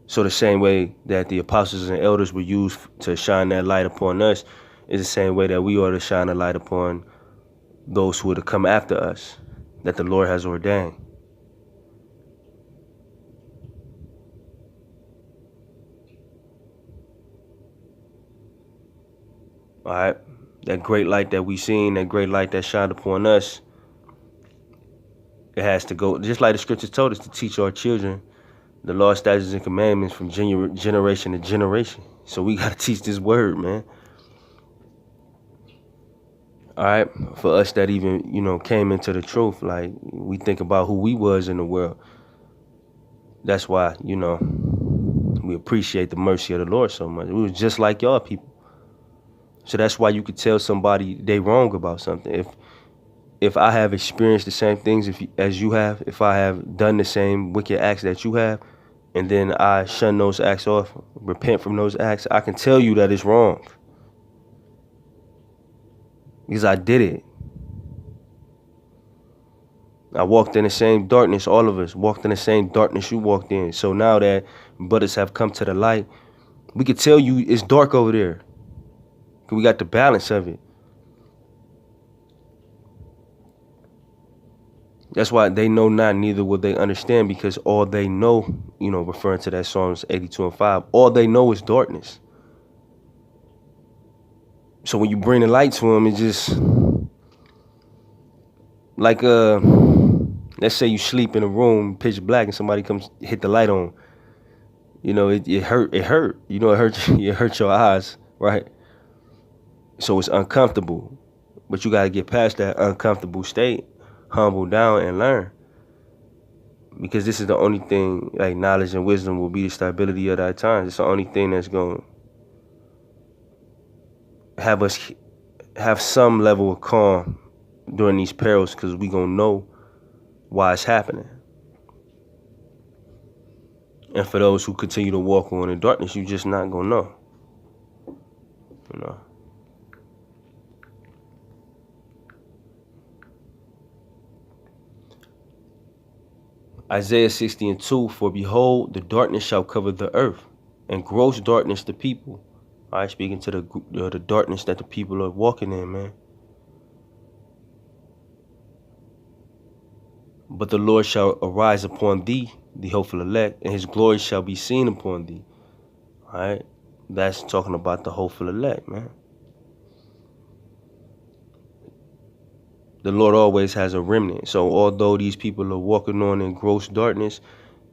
So the same way that the apostles and elders were used to shine that light upon us is the same way that we ought to shine a light upon those who are to come after us, that the Lord has ordained. All right? That great light that we seen, that great light that shined upon us, it has to go, just like the scriptures told us, to teach our children the law, statutes, and commandments from generation to generation. So we got to teach this word, man. All right? For us that even, came into the truth, like, we think about who we was in the world. That's why, we appreciate the mercy of the Lord so much. We was just like y'all people. So that's why you could tell somebody they wrong about something. If I have experienced the same things as you have, if I have done the same wicked acts that you have, and then I shun those acts off, repent from those acts, I can tell you that it's wrong. Because I did it. I walked in the same darkness, all of us walked in the same darkness you walked in. So now that brothers have come to the light, we could tell you it's dark over there. We got the balance of it. That's why they know not, neither will they understand, because all they know, referring to that Psalms 82 and 5, all they know is darkness. So when you bring the light to them, it's just like, let's say you sleep in a room, pitch black, and somebody comes hit the light on. It hurt. It hurt. It hurt. It hurt your eyes, right? So it's uncomfortable, but you got to get past that uncomfortable state, humble down, and learn. Because this is the only thing, like knowledge and wisdom will be the stability of our times. It's the only thing that's going to have us have some level of calm during these perils, because we going to know why it's happening. And for those who continue to walk on in darkness, you just not going to know. Isaiah 60 and 2, for behold, the darkness shall cover the earth, and gross darkness the people. All right, speaking to the darkness that the people are walking in, man. But the Lord shall arise upon thee, the hopeful elect, and his glory shall be seen upon thee. All right, that's talking about the hopeful elect, man. The Lord always has a remnant. So although these people are walking on in gross darkness,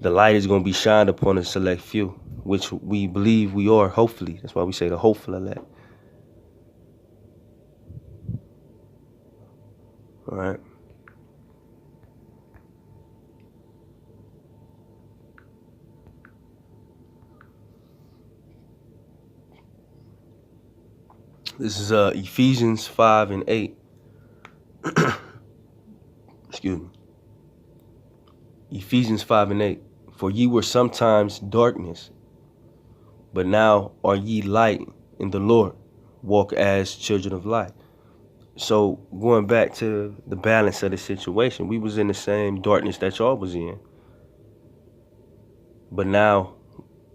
the light is going to be shined upon a select few, which we believe we are, hopefully. That's why we say the hopeful elect. All right. This is Ephesians 5 and 8. Excuse me. Ephesians 5 and 8. For ye were sometimes darkness, but now are ye light in the Lord. Walk as children of light. So going back to the balance of the situation, we was in the same darkness that y'all was in. But now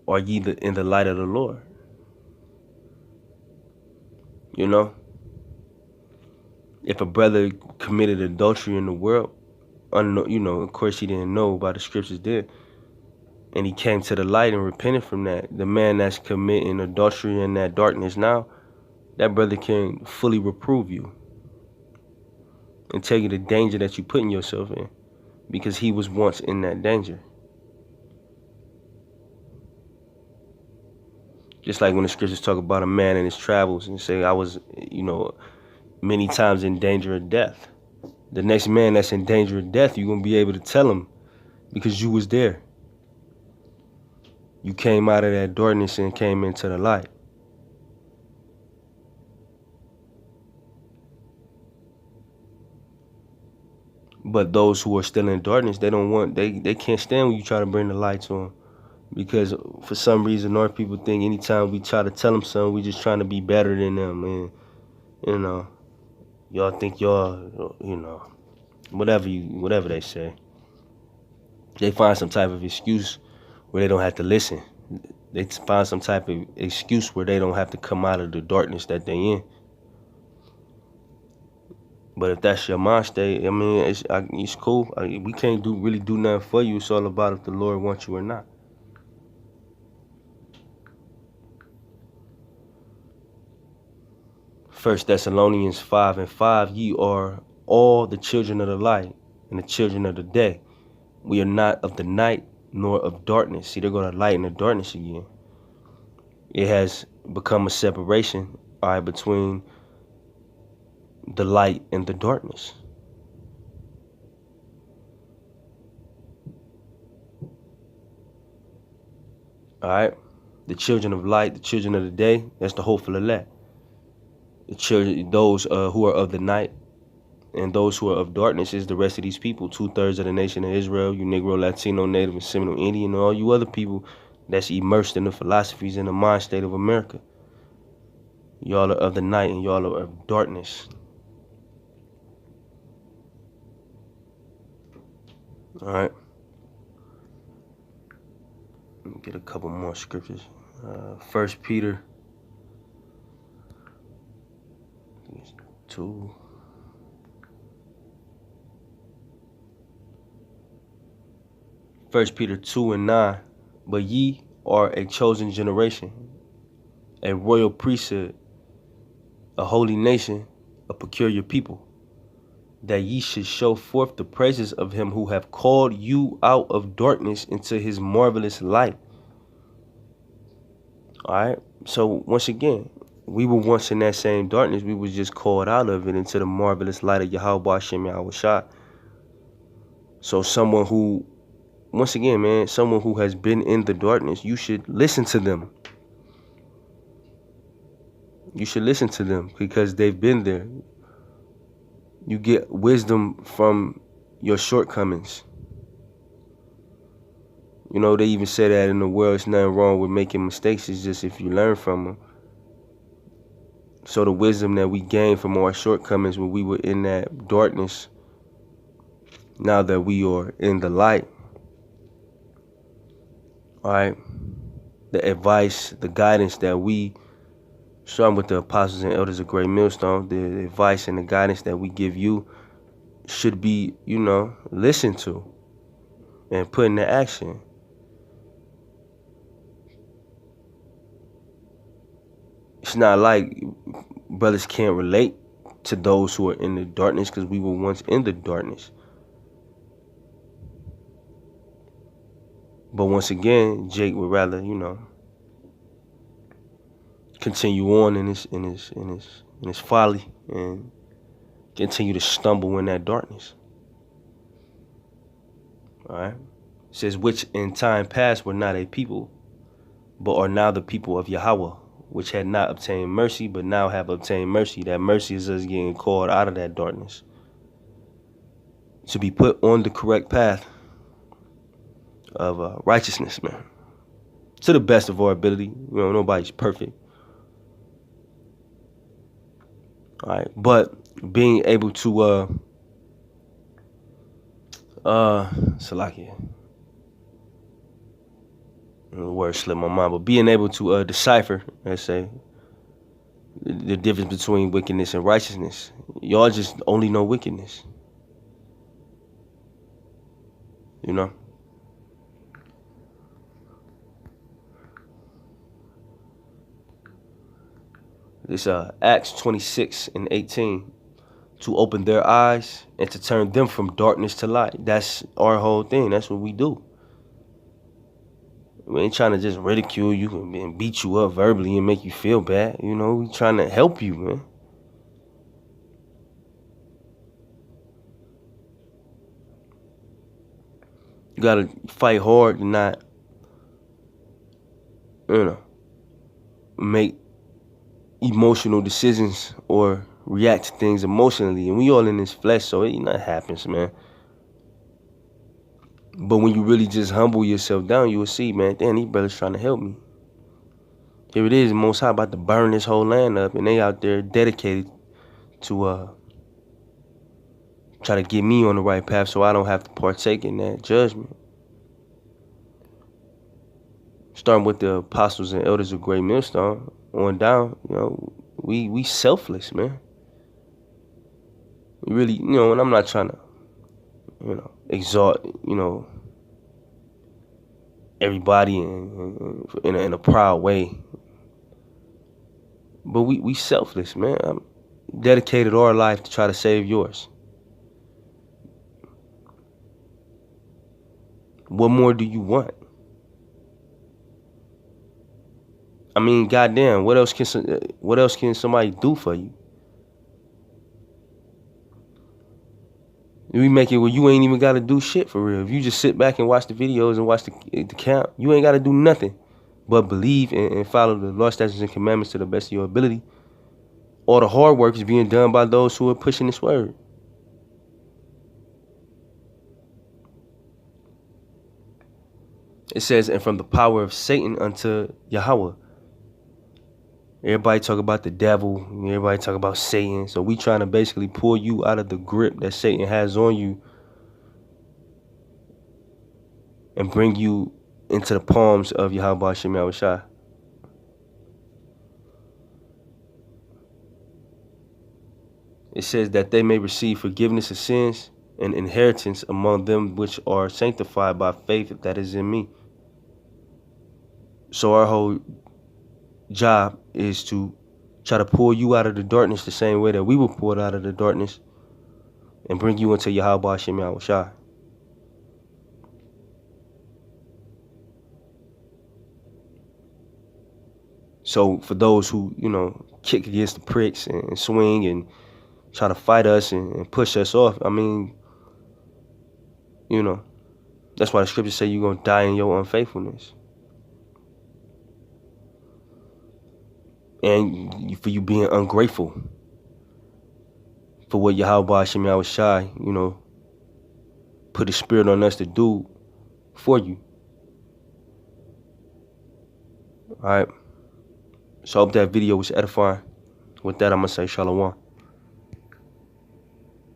are ye in the light of the Lord. If a brother committed adultery in the world, of course he didn't know about the scriptures did, and he came to the light and repented from that, the man that's committing adultery in that darkness now, that brother can fully reprove you and tell you the danger that you're putting yourself in, because he was once in that danger. Just like when the scriptures talk about a man in his travels and say, I was, many times in danger of death. The next man that's in danger of death, you're going to be able to tell him because you was there. You came out of that darkness and came into the light. But those who are still in darkness, they can't stand when you try to bring the light to them. Because for some reason, our people think anytime we try to tell them something, we just trying to be better than them. And, y'all think y'all, whatever they say. They find some type of excuse where they don't have to listen. They find some type of excuse where they don't have to come out of the darkness that they in. But if that's your mind state, I mean, it's cool. We can't really do nothing for you. It's all about if the Lord wants you or not. First Thessalonians 5:5, ye are all the children of the light and the children of the day. We are not of the night nor of darkness. See, they're going to light and the darkness again. It has become a separation, all right, between the light and the darkness. All right, the children of light, the children of the day, that's the hopeful elect. The children, those who are of the night, and those who are of darkness is the rest of these people. 2/3 of the nation of Israel, you Negro, Latino, Native, and Seminole Indian, and all you other people that's immersed in the philosophies and the mind state of America. Y'all are of the night and y'all are of darkness. All right. Let me get a couple more scriptures. 1 Peter 2. 1 Peter 2:9. But ye are a chosen generation, a royal priesthood, a holy nation, a peculiar people, that ye should show forth the praises of him who have called you out of darkness into his marvelous light. All right. So once again, we were once in that same darkness. We was just called out of it into the marvelous light of Yahweh Shem Yahweh Shah. So someone who, once again, man, someone who has been in the darkness, you should listen to them. You should listen to them because they've been there. You get wisdom from your shortcomings. You know, they even say that in the world, it's nothing wrong with making mistakes. It's just if you learn from them. So the wisdom that we gained from our shortcomings when we were in that darkness, now that we are in the light, all right, the advice, the guidance that we, starting with the apostles and elders of Great Millstone, the advice and the guidance that we give you should be, you know, listened to and put into action. It's not like brothers can't relate to those who are in the darkness because we were once in the darkness. But once again, Jake would rather, you know, continue on in his folly and continue to stumble in that darkness. All right. It says, which in time past were not a people, but are now the people of Yahweh, which had not obtained mercy, but now have obtained mercy. That mercy is us getting called out of that darkness to be put on the correct path of righteousness, man. To the best of our ability. You know, nobody's perfect. All right. But being able to, Salakia. The word slipped my mind, but being able to decipher, let's say, the difference between wickedness and righteousness. Y'all just only know wickedness. You know? This Acts 26:18, to open their eyes and to turn them from darkness to light. That's our whole thing. That's what we do. We ain't trying to just ridicule you and beat you up verbally and make you feel bad. You know, we trying to help you, man. You gotta fight hard to not, you know, make emotional decisions or react to things emotionally. And we all in this flesh, so it happens, man. But when you really just humble yourself down, you will see, man, damn, these brothers trying to help me. Here it is, Most High about to burn this whole land up, and they out there dedicated to try to get me on the right path so I don't have to partake in that judgment. starting with the apostles and elders of Great Millstone on down, we selfless, man. We really, and I'm not trying to, exalt, everybody in a proud way. But we selfless, man. I'm dedicated our life to try to save yours. What more do you want? I mean, goddamn, what else can somebody do for you? We make it where you ain't even got to do shit for real. If you just sit back and watch the videos and watch the count, you ain't got to do nothing but believe and follow the law, statutes, and commandments to the best of your ability. All the hard work is being done by those who are pushing this word. It says, and from the power of Satan unto Yahweh. Everybody talk about the devil. Everybody talk about Satan. So we trying to basically pull you out of the grip that Satan has on you and bring you into the palms of Yahweh Hashem Yahushua. It says that they may receive forgiveness of sins and inheritance among them which are sanctified by faith that is in me. So our whole job is to try to pull you out of the darkness the same way that we were pulled out of the darkness and bring you into Yahweh Hashem Yahushua. So for those who, kick against the pricks and swing and try to fight us and push us off, I mean, that's why the scriptures say you're going to die in your unfaithfulness. And for you being ungrateful for what Yahweh Hashem Yahushua, put a spirit on us to do for you. All right. So I hope that video was edifying. With that, I'm going to say shalom.